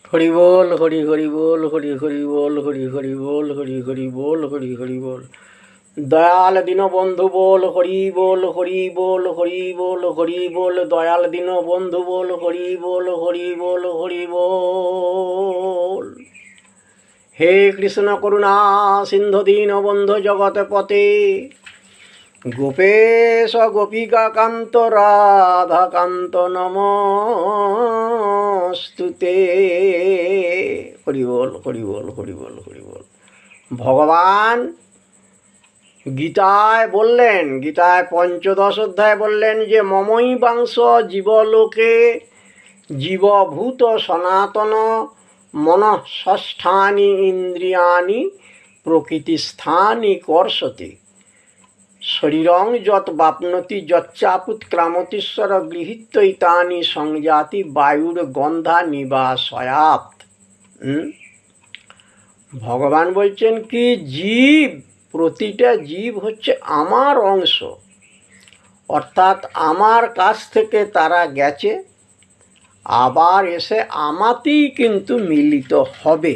হরি বল, হরি হরি বল, হরি হরি বল, হরি হরি বল, হরি হরি বল, হরি হরি বল। দয়াল দীনবন্ধু বল, হরি বল, হরি বল, হরি বল, হরি বল। দয়াল দীনবন্ধু বল, হরি বল, হরি বল, হরি বল। হে কৃষ্ণ করুণা সিন্ধু দীনবন্ধু জগৎপতে, গোপেশ গোপিকা কান্ত রাধাকান্ত নমস্তুতে। হরি বল, হরি বল, হরি বল, হরি বল। ভগবান গীতায় বললেন, গীতায় পঞ্চদশ অধ্যায় বললেন যে মমই বাংশ জীবলোকে জীবভূত সনাতন মনঃষ্ঠানি ইন্দ্রিয়াণি প্রকৃতিস্থানি কর্ষতি শরীরং যৎ বাপ্নতি যচ্চাপুৎক্রামতীশ্বর গৃহীত্বৈতানি সংজাতি বায়ুর গন্ধা নিবাসয়াত। ভগবান বলছেন কি, জীব, প্রতিটা জীব হচ্ছে আমার অংশ, অর্থাৎ আমার কাছ থেকে তারা গেছে, আবার এসে আমাতেই কিন্তু মিলিত হবে।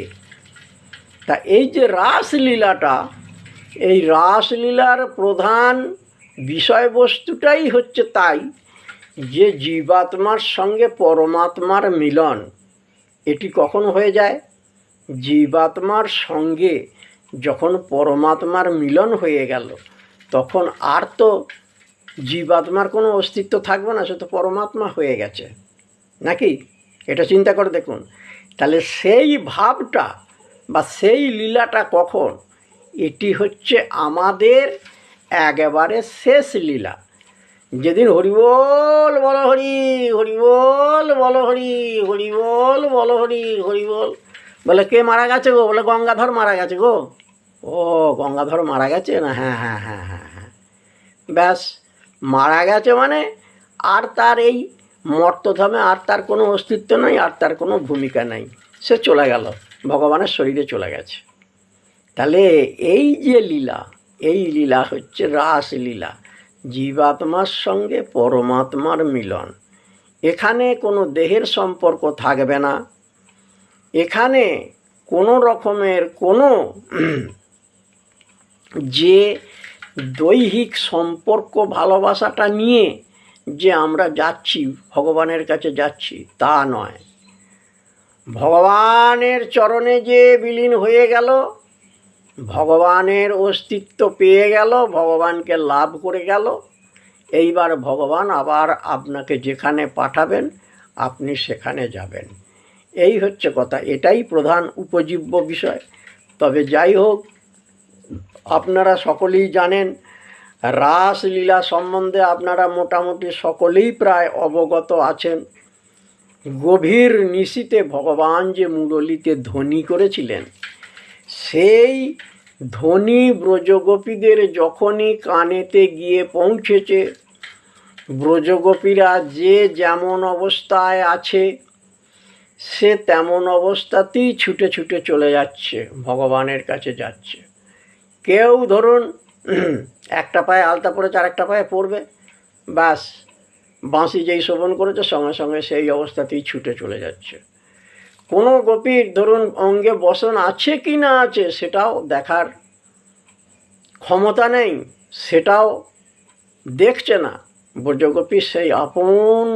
তা এই যে রাসলীলাটা, এই রাসলীলার প্রধান বিষয়বস্তুটাই হচ্ছে তাই যে জীবাত্মার সঙ্গে পরমাত্মার মিলন। এটি কখন হয়ে যায়? জীবাত্মার সঙ্গে যখন পরমাত্মার মিলন হয়ে গেল, তখন আর তো জীবাত্মার কোনো অস্তিত্ব থাকবে না, সে তো পরমাত্মা হয়ে গেছে, নাকি? এটা চিন্তা করে দেখুন। তাহলে সেই ভাবটা বা সেই লীলাটা কখন? এটি হচ্ছে আমাদের একেবারে শেষ লীলা, যেদিন হরিবোল বল হরি, হরিবোল বল হরি, হরিবোল বল হরি, হরিবোল। বলে কে মারা গেছে গো? বলে গঙ্গাধর মারা গেছে গো। ও, গঙ্গাধর মারা গেছে না? হ্যাঁ হ্যাঁ হ্যাঁ হ্যাঁ হ্যাঁ। ব্যাস, মারা গেছে মানে আর তার এই মর্তধামে আর তার কোনো অস্তিত্ব নাই, আর তার কোনো ভূমিকা নাই, সে চলে গেল, ভগবানের শরীরে চলে গেছে। তাহলে এই যে লীলা, এই লীলা হচ্ছে রাসলীলা, জীবাত্মার সঙ্গে পরমাত্মার মিলন। এখানে কোনো দেহের সম্পর্ক থাকবে না, এখানে কোনো রকমের কোনো যে দৈহিক সম্পর্ক ভালোবাসাটা নিয়ে যে আমরা যাচ্ছি, ভগবানের কাছে যাচ্ছি, তা নয়। ভগবানের চরণে যে বিলীন হয়ে গেল, ভগবানের অস্তিত্ব পেয়ে গেল, ভগবানকে লাভ করে গেল, এইবার ভগবান আবার আপনাকে যেখানে পাঠাবেন আপনি সেখানে যাবেন। এই হচ্ছে কথা, এটাই প্রধান উপজীব্য বিষয়। তবে যাই হোক, আপনারা সকলেই জানেন, রাসলীলা সম্বন্ধে আপনারা মোটামুটি সকলেই প্রায় অবগত আছেন। গভীর নিশীতে ভগবান যে মুরলীতে ধ্বনি করেছিলেন, সেই ধ্বনি ব্রজগোপীদের যখনই কানেতে গিয়ে পৌঁছেছে, ব্রজগোপীরা যে যেমন অবস্থায় আছে সে তেমন অবস্থাতেই ছুটে ছুটে চলে যাচ্ছে, ভগবানের কাছে যাচ্ছে। কেউ ধরুন একটা পায়ে আলতা পড়েছে, আর একটা পায়ে পড়বে, ব্যাস বাঁশি যেই শোভন করেছে সঙ্গে সঙ্গে সেই অবস্থাতেই ছুটে চলে যাচ্ছে। কোনো গোপীর ধরুন অঙ্গে বসন আছে কি না আছে সেটাও দেখার ক্ষমতা নেই, সেটাও দেখছে না। ব্রজগোপী সেই আপন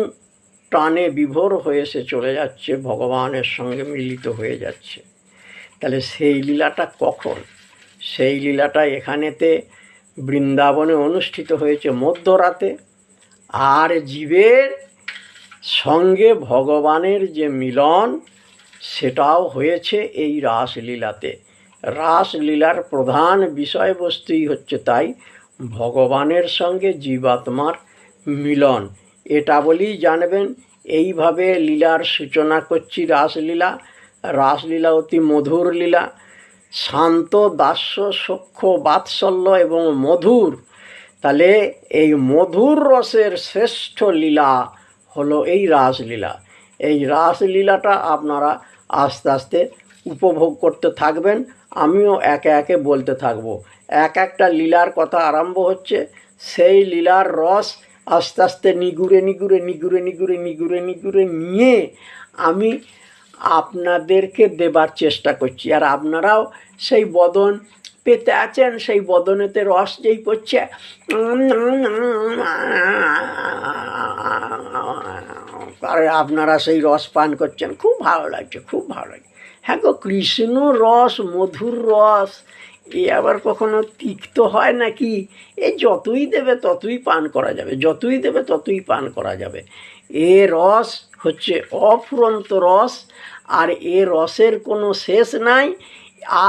টানে বিভোর হয়ে সে চলে যাচ্ছে, ভগবানের সঙ্গে মিলিত হয়ে যাচ্ছে। তাহলে সেই লীলাটা কখন? সেই লীলাটা এখানেতে বৃন্দাবনে অনুষ্ঠিত হয়েছে মধ্যরাতে, আর জীবের সঙ্গে ভগবানের যে মিলন সেটাও হয়েছে এই রাসলীলাতে। রাসলীলার প্রধান বিষয়বস্তুই হচ্ছে তাই ভগবানের সঙ্গে জীবাত্মার মিলন। এটা বলেই জানবেন, এইভাবে লীলার সূচনা করছি রাসলীলা। রাসলীলা অতি মধুর লীলা, শান্ত, দাস্য, সখ্য, বাৎসল্য এবং মধুর। তাহলে এই মধুর রসের শ্রেষ্ঠ লীলা হলো এই রাসলীলা। এই রাসলীলাটা আপনারা আস্তে আস্তে উপভোগ করতে থাকবেন, আমিও একে একে বলতে থাকবো। এক একটা লীলার কথা আরম্ভ হচ্ছে, সেই লীলার রস আস্তে আস্তে নিগুড়ে নিগুড়ে নিগুড়ে নিগুড়ে নিগুড়ে নিগুড়ে নিয়ে আমি আপনাদেরকে দেবার চেষ্টা করছি, আর আপনারাও সেই বদন পেতে আছেন, সেই বদনেতে রস যেই পড়ছে আর আপনারা সেই রস পান করছেন, খুব ভালো লাগছে, খুব ভালো লাগছে। হ্যাঁ গো, কৃষ্ণ রস, মধুর রস, এ আবার কখনো তিক্ত হয় নাকি? এ যতই দেবে ততই পান করা যাবে, যতই দেবে ততই পান করা যাবে। এ রস হচ্ছে অফুরন্ত রস, আর এ রসের কোনো শেষ নাই।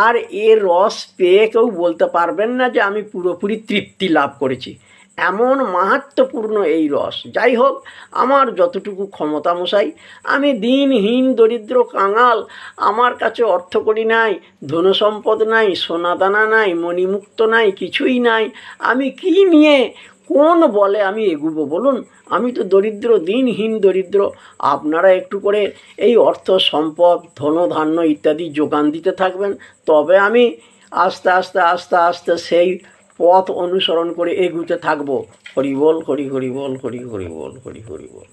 আর এর রস পেয়ে কেউ বলতে পারবেন না যে আমি পুরোপুরি তৃপ্তি লাভ করেছি, এমন মাহাত্ম্যপূর্ণ এই রস। যাই হোক, আমার যতটুকু ক্ষমতা মশাই, আমি দিনহীন দরিদ্র কাঙাল, আমার কাছে অর্থকড়ি নাই, ধনসম্পদ নাই, সোনাদানা নাই, মণিমুক্ত নাই, কিছুই নাই। আমি কি নিয়ে, কোন বলে আমি এগুবো বলুন? আমি তো দরিদ্র, দিনহীন দরিদ্র। আপনারা একটু করে এই অর্থ সম্পদ, ধনধান্য ইত্যাদি যোগান দিতে থাকবেন, তবে আমি আস্তে আস্তে আস্তে আস্তে সেই পথ অনুসরণ করে এগুতে থাকবো। হরি বল, হরি হরি বল, হরি হরি বল, হরি হরি বল।